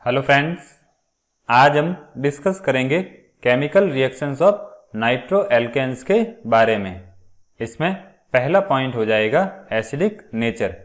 Hello friends, आज हम discuss करेंगे chemical reactions of nitro alkanes के बारे में। इसमें पहला पॉइंट हो जाएगा एसिडिक नेचर।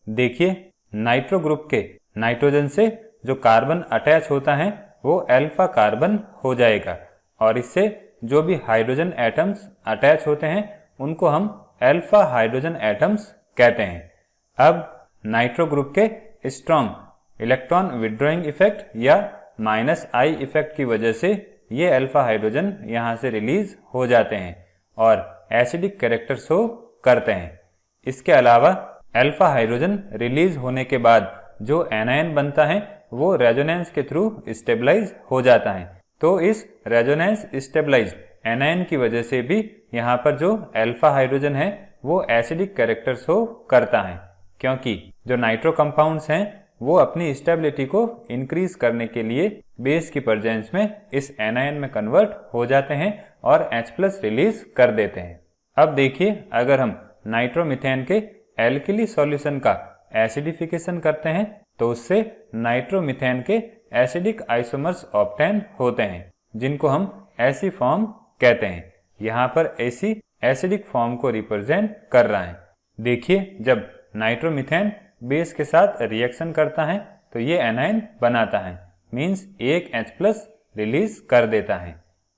देखिए, नाइट्रो ग्रुप के नाइट्रोजन से जो कार्बन अटैच होता है वो अल्फा कार्बन हो जाएगा और इससे जो भी हाइड्रोजन एटम्स अटैच होते हैं उनको हम अल्फा हाइड्रोजन एटम्स कहते हैं। अब नाइट्रो ग्रुप के स्ट्रॉन्ग इलेक्ट्रॉन विड्रॉइंग इफेक्ट या -I इफेक्ट की वजह से ये अल्फा हाइड्रोजन यहाँ से रिलीज हो जाते हैं और एसिडिक कैरेक्टर शो करते हैं। इसके अलावा अल्फा हाइड्रोजन रिलीज होने के बाद जो एनायन बनता है वो रेजोनेंस के थ्रू स्टेबलाइज हो जाता है। तो इस रेजोनेंस स्टेबलाइज एनायन की वजह से भी यहाँ पर जो अल्फा हाइड्रोजन है वो एसिडिक कैरेक्टर शो करता है, क्योंकि जो नाइट्रो कंपाउंड्स हैं वो अपनी स्टेबिलिटी को इंक्रीज करने के लिए बेस की प्रेजेंस में इस एनायन में कन्वर्ट हो जाते हैं और H+ रिलीज कर देते हैं। अब देखिए, अगर हम नाइट्रोमीथेन के एल्किली सॉल्यूशन का एसिडिफिकेशन करते हैं तो उससे नाइट्रोमीथेन के एसिडिक आइसोमर्स ऑब्टेन होते हैं, जिनको हम एसी फॉर्म कहते हैं। यहाँ पर एसी एसिडिक फॉर्म को रिप्रेजेंट कर रहा है। देखिए, जब नाइट्रोमीथेन बेस के साथ रिएक्शन करता है तो ये एनायन बनाता है, मीन्स एक H+ रिलीज कर देता है।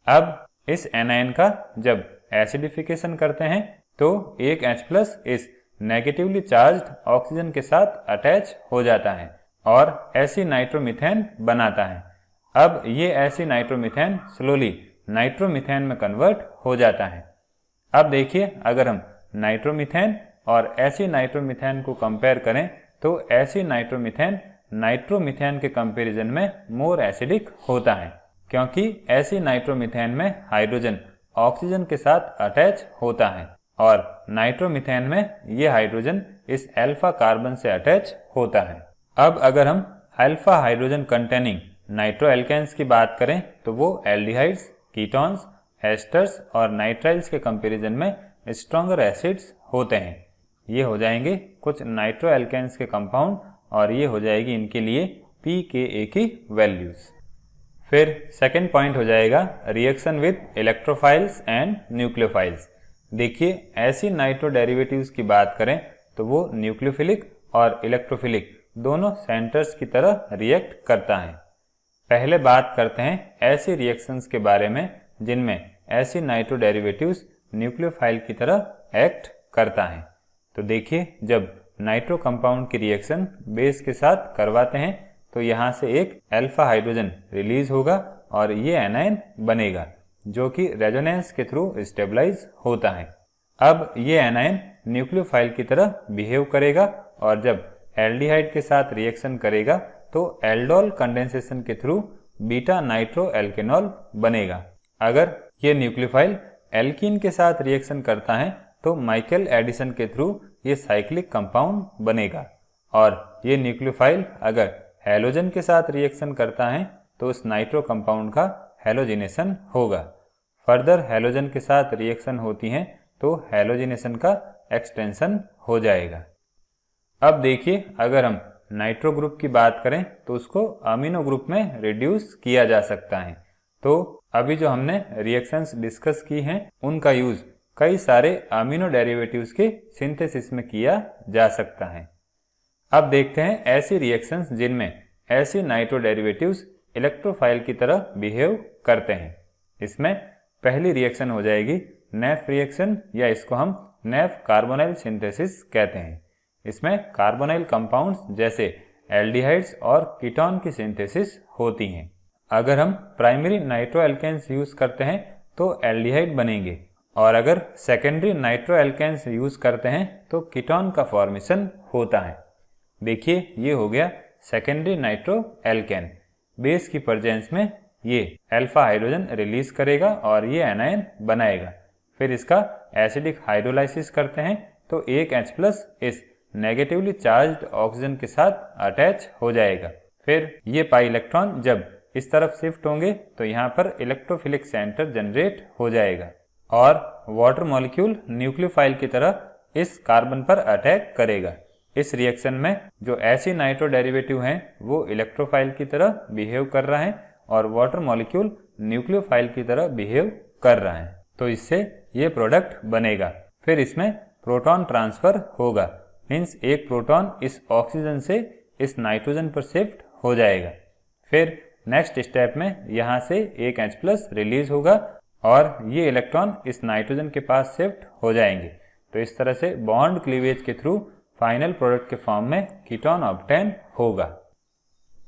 अब इस एनायन का जब एसिडिफिकेशन करते हैं तो एक H+ इस नेगेटिवली चार्ज्ड ऑक्सीजन के साथ अटैच हो जाता है और एसी नाइट्रोमीथेन बनाता है। अब ये एसी नाइट्रोमीथेन स्लोली नाइट्रोमीथेन में कन्वर्ट हो जाता है। अब देखिए, अगर हम नाइट्रोमीथेन और एसी नाइट्रोमीथेन को कंपेयर करें तो एसी नाइट्रोमीथेन नाइट्रोमीथेन के कंपैरिजन में मोर एसिडिक होता है, क्योंकि एसी नाइट्रोमीथेन में हाइड्रोजन ऑक्सीजन के साथ अटैच होता है और नाइट्रोमीथेन में ये हाइड्रोजन इस अल्फा कार्बन से अटैच होता है। अब अगर हम alpha hydrogen containing nitro alkanes की बात करें तो वो एल्डिहाइड्स, कीटोन्स, एस्टर्स और नाइट्राइल्स के कंपैरिजन में स्ट्रॉन्गर एसिड्स होते हैं। ये हो जाएंगे कुछ नाइट्रो एल्केन्स के कंपाउंड और ये हो जाएगी इनके लिए pKa की वैल्यूज। फिर सेकेंड पॉइंट हो जाएगा reaction with electrophiles and nucleophiles. देखिए, ऐसी नाइट्रो डेरिवेटिव्स की बात करें तो वो न्यूक्लियोफिलिक और इलेक्ट्रोफिलिक दोनों सेंटर्स की तरह रिएक्ट करता है। पहले बात करते हैं ऐसी रिएक्शंस के बारे में जिनमें ऐसी नाइट्रो डेरिवेटिव्स न्यूक्लियोफाइल की तरह एक्ट करता है। तो देखिए, जब नाइट्रो कंपाउंड की रिएक्शन बेस के साथ करवाते हैं तो यहाँ से एक अल्फा हाइड्रोजन रिलीज होगा और ये एनायन बनेगा जो कि रेजोनेंस के थ्रू स्टेबलाइज होता है। अब ये एनायन न्यूक्लियोफाइल की तरह बिहेव करेगा और जब एल्डिहाइड के साथ रिएक्शन करेगा तो एल्डोल कंडेंसेशन के थ्रू बीटा नाइट्रो एल्केनॉल बनेगा। अगर ये न्यूक्लियोफाइल एल्कीन के साथ रिएक्शन करता है तो माइकल एडिशन के थ्रू ये साइक्लिक कंपाउंड बनेगा और ये न्यूक्लियोफाइल अगर हैलोजन के साथ रिएक्शन करता है तो उस नाइट्रो कंपाउंड का हैलोजिनेशन होगा। फर्दर हैलोजन के साथ रिएक्शन होती हैं तो हैलोजिनेशन का एक्सटेंशन हो जाएगा। अब देखिए, अगर हम नाइट्रो ग्रुप की बात करें तो उसको अमीनो ग्रुप में रिड्यूस किया जा सकता है। तो अभी जो हमने रिएक्शंस डिस्कस की हैं उनका यूज कई सारे अमीनो डेरिवेटिव्स के सिंथेसिस में किया जा सकता है। अब देखते हैं ऐसी रिएक्शंस जिनमें ऐसी नाइट्रो डेरिवेटिव्स इलेक्ट्रोफाइल की तरह बिहेव करते हैं। इसमें पहली रिएक्शन हो जाएगी नेफ रिएक्शन, या इसको हम नेफ कार्बोनाइल सिंथेसिस कहते हैं। इसमें कार्बोनाइल कंपाउंड्स जैसे एल्डिहाइड्स और कीटोन की सिंथेसिस होती हैं। अगर हम प्राइमरी नाइट्रो एल्केन्स यूज करते हैं तो एल्डिहाइड बनेंगे और अगर सेकेंडरी नाइट्रो एल्केन्स यूज करते हैं तो कीटोन का फॉर्मेशन होता है। देखिए, ये हो गया सेकेंडरी नाइट्रो एल्केन। बेस की प्रेजेंस में ये अल्फा हाइड्रोजन रिलीज करेगा और ये एनायन बनाएगा। फिर इसका एसिडिक हाइड्रोलाइसिस करते हैं तो एक H+ इस नेगेटिवली चार्ज्ड ऑक्सीजन के साथ अटैच हो जाएगा। फिर ये पाई इलेक्ट्रॉन जब इस तरफ शिफ्ट होंगे तो यहाँ पर इलेक्ट्रोफिलिक सेंटर जनरेट हो जाएगा और वाटर मॉलिक्यूल न्यूक्लियोफाइल की तरह इस कार्बन पर अटैक करेगा। इस रिएक्शन में जो एसिड नाइट्रो डेरिवेटिव हैं वो इलेक्ट्रोफाइल की तरह बिहेव कर रहा है और वाटर मॉलिक्यूल न्यूक्लियोफाइल की तरह बिहेव कर रहा है, तो इससे ये प्रोडक्ट बनेगा। फिर इसमें प्रोटॉन ट्रांसफर होगा, मीन्स एक प्रोटॉन इस ऑक्सीजन से इस नाइट्रोजन पर शिफ्ट हो जाएगा। फिर नेक्स्ट स्टेप में यहाँ से एक H+ रिलीज होगा और ये इलेक्ट्रॉन इस नाइट्रोजन के पास शिफ्ट हो जाएंगे। तो इस तरह से बॉन्ड क्लीवेज के थ्रू फाइनल प्रोडक्ट के फॉर्म में कीटोन ऑब्टेन होगा।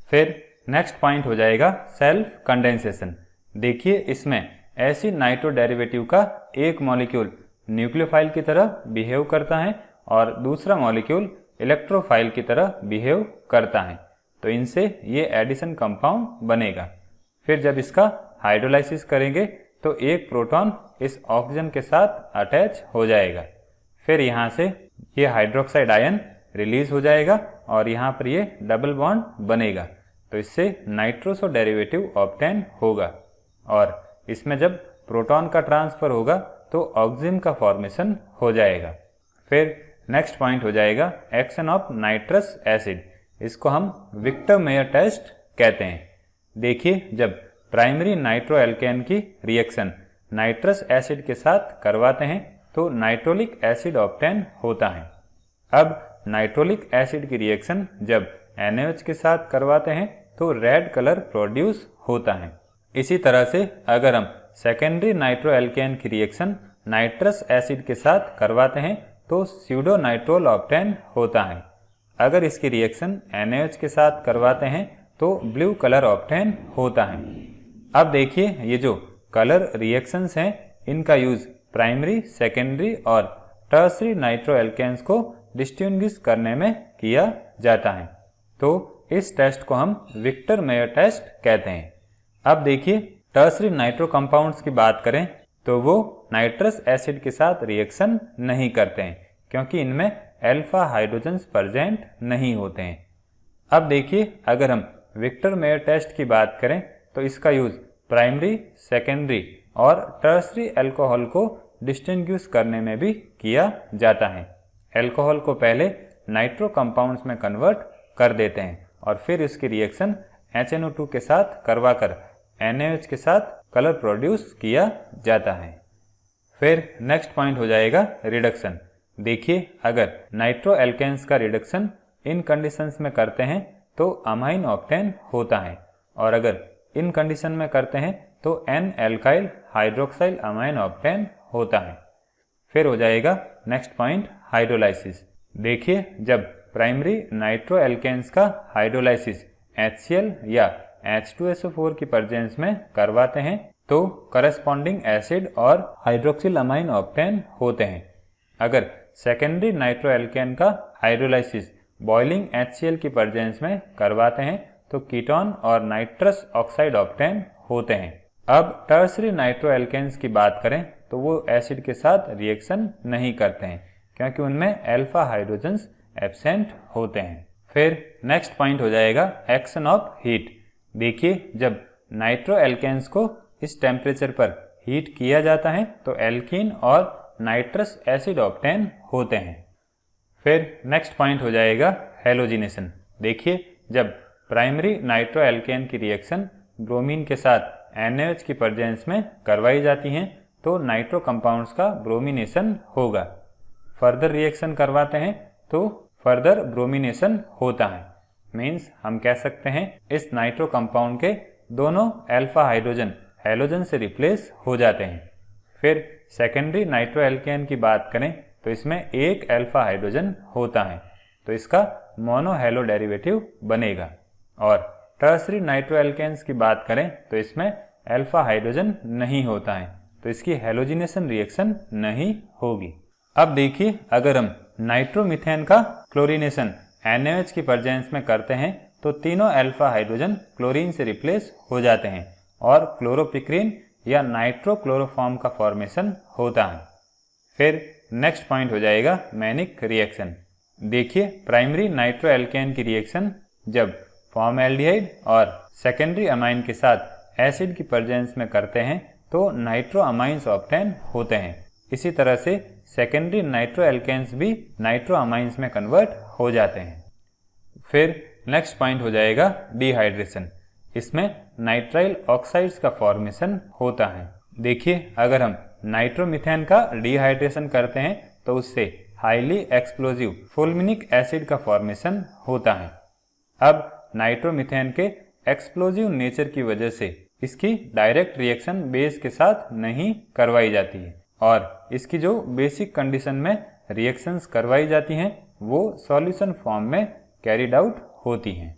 फिर नेक्स्ट पॉइंट हो जाएगा सेल्फ कंडेंसेशन। देखिए इसमें एसिड नाइट्रो डेरिवेटिव का एक मॉलिक्यूल न्यूक्लियोफाइल की तरह बिहेव करता है और दूसरा मॉलिक्यूल इलेक्ट्रोफाइल की तरह बिहेव करता है, तो इनसे ये एडिशन कंपाउंड बनेगा। फिर जब इसका हाइड्रोलाइसिस करेंगे तो एक प्रोटॉन इस ऑक्सीजन के साथ अटैच हो जाएगा। फिर यहाँ से ये हाइड्रोक्साइड आयन रिलीज हो जाएगा और यहाँ पर ये डबल बॉन्ड बनेगा, तो इससे नाइट्रोसो डेरिवेटिव ऑब्टेन होगा और इसमें जब प्रोटॉन का ट्रांसफर होगा तो ऑक्सीजन का फॉर्मेशन हो जाएगा। फिर नेक्स्ट पॉइंट हो जाएगा एक्शन ऑफ नाइट्रस एसिड। इसको हम विक्टर मेयर टेस्ट कहते हैं। देखिए जब प्राइमरी नाइट्रो एल्केन की रिएक्शन नाइट्रस एसिड के साथ करवाते हैं तो नाइट्रोलिक एसिड ऑब्टेन होता है। अब नाइट्रोलिक एसिड की रिएक्शन जब NaOH के साथ करवाते हैं तो रेड कलर प्रोड्यूस होता है। इसी तरह से अगर हम सेकेंडरी नाइट्रो एल्केन की रिएक्शन नाइट्रस एसिड के साथ करवाते हैं तो स्यूडो नाइट्रोल ऑब्टेन होता है। अगर इसकी रिएक्शन NaOH के साथ करवाते हैं तो ब्लू कलर ऑब्टेन होता है। अब देखिए ये जो कलर रिएक्शंस हैं इनका यूज प्राइमरी, सेकेंडरी और टर्सरी नाइट्रो एल्केन्स को डिस्टिंग्विश करने में किया जाता है, तो इस टेस्ट को हम विक्टर मेयर टेस्ट कहते हैं। अब देखिए टर्सरी नाइट्रो कंपाउंड्स की बात करें तो वो नाइट्रस एसिड के साथ रिएक्शन नहीं करते हैं क्योंकि इनमें अल्फा हाइड्रोजन्स प्रेजेंट नहीं होते हैं। अब देखिए अगर हम विक्टर मेयर टेस्ट की बात करें तो इसका यूज प्राइमरी, सेकेंडरी और टर्सरी अल्कोहल को डिस्टिंग्विश करने में भी किया जाता है। अल्कोहल को पहले नाइट्रो कंपाउंड्स में कन्वर्ट कर देते हैं और फिर इसकी रिएक्शन HNO2 के साथ करवाकर NaOH के साथ कलर प्रोड्यूस किया जाता है। फिर नेक्स्ट पॉइंट हो जाएगा रिडक्शन। देखिए अगर नाइट्रो एल्केन्स का रिडक्शन इन कंडीशंस में करते हैं तो अमाइन ऑब्टेन होता है और अगर इन कंडीशन में करते हैं तो N alkyl hydroxyl amine obtain होता है। फिर हो जाएगा नेक्स्ट पॉइंट हाइड्रोलाइसिस। देखिए जब प्राइमरी नाइट्रो एल्केन्स का हाइड्रोलाइसिस HCl या H2SO4 की प्रेजेंस में करवाते हैं तो करस्पॉन्डिंग एसिड और हाइड्रोक्सिल अमाइन ऑब्टेन होते हैं। अगर सेकेंडरी नाइट्रो एल्केन का हाइड्रोलाइसिस बॉइलिंग HCl की प्रेजेंस में करवाते हैं तो कीटोन और नाइट्रस ऑक्साइड ऑब्टेन होते हैं। अब टर्सरी नाइट्रो एल्केन्स की बात करें तो वो एसिड के साथ रिएक्शन नहीं करते हैं क्योंकि उनमें अल्फा हाइड्रोजन्स एब्सेंट होते हैं। फिर नेक्स्ट पॉइंट हो जाएगा एक्शन ऑफ हीट। देखिए जब नाइट्रो एल्केन्स को इस टेम्परेचर पर हीट किया जाता है तो एल्कीन और नाइट्रस एसिड ऑब्टेन होते हैं। फिर नेक्स्ट पॉइंट हो जाएगा हेलोजिनेशन। देखिए जब प्राइमरी नाइट्रो एल्केन की रिएक्शन ब्रोमीन के साथ NaOH की प्रेजेंस में करवाई जाती हैं तो नाइट्रो कंपाउंड्स का ब्रोमिनेशन होगा। फर्दर रिएक्शन करवाते हैं तो फर्दर ब्रोमिनेशन होता है, मीन्स हम कह सकते हैं इस नाइट्रो कंपाउंड के दोनों अल्फा हाइड्रोजन हेलोजन से रिप्लेस हो जाते हैं। फिर सेकेंडरी नाइट्रो एल्केन की बात करें तो इसमें एक अल्फा हाइड्रोजन होता है तो इसका मोनो हेलो डेरिवेटिव बनेगा और टर्सरी नाइट्रो एल्केन्स की बात करें तो इसमें अल्फा हाइड्रोजन नहीं होता है तो इसकी हेलोजिनेशन रिएक्शन नहीं होगी। अब देखिए अगर हम नाइट्रोमीथेन का क्लोरीनेशन NaOH की प्रेजेंस में करते हैं तो तीनों अल्फा हाइड्रोजन क्लोरीन से रिप्लेस हो जाते हैं और क्लोरोपिक्रीन या नाइट्रोक्लोरोफॉर्म का फॉर्मेशन होता है। फिर नेक्स्ट पॉइंट हो जाएगा मैनिक रिएक्शन। देखिए प्राइमरी नाइट्रो एल्केन की रिएक्शन जब फॉर्मल्डिहाइड और सेकेंडरी अमाइन के साथ एसिड की प्रेजेंस में करते हैं तो नाइट्रो अमाइंस ऑब्टेन होते हैं। इसी तरह से सेकेंडरी नाइट्रो एल्केन्स भी नाइट्रो अमाइंस में कन्वर्ट हो जाते हैं। फिर नेक्स्ट पॉइंट हो जाएगा डिहाइड्रेशन। इसमें नाइट्राइल ऑक्साइड्स का फॉर्मेशन होता है। देखिए, अगर हम नाइट्रोमीथेन का डिहाइड्रेशन करते हैं तो उससे हाईली एक्सप्लोजिव फुल्मिनिक एसिड का फॉर्मेशन होता है। अब नाइट्रोमीथेन के एक्सप्लोजिव नेचर की वजह से इसकी डायरेक्ट रिएक्शन बेस के साथ नहीं करवाई जाती है और इसकी जो बेसिक कंडीशन में रिएक्शंस करवाई जाती हैं वो सॉल्यूशन फॉर्म में कैरिड आउट होती हैं।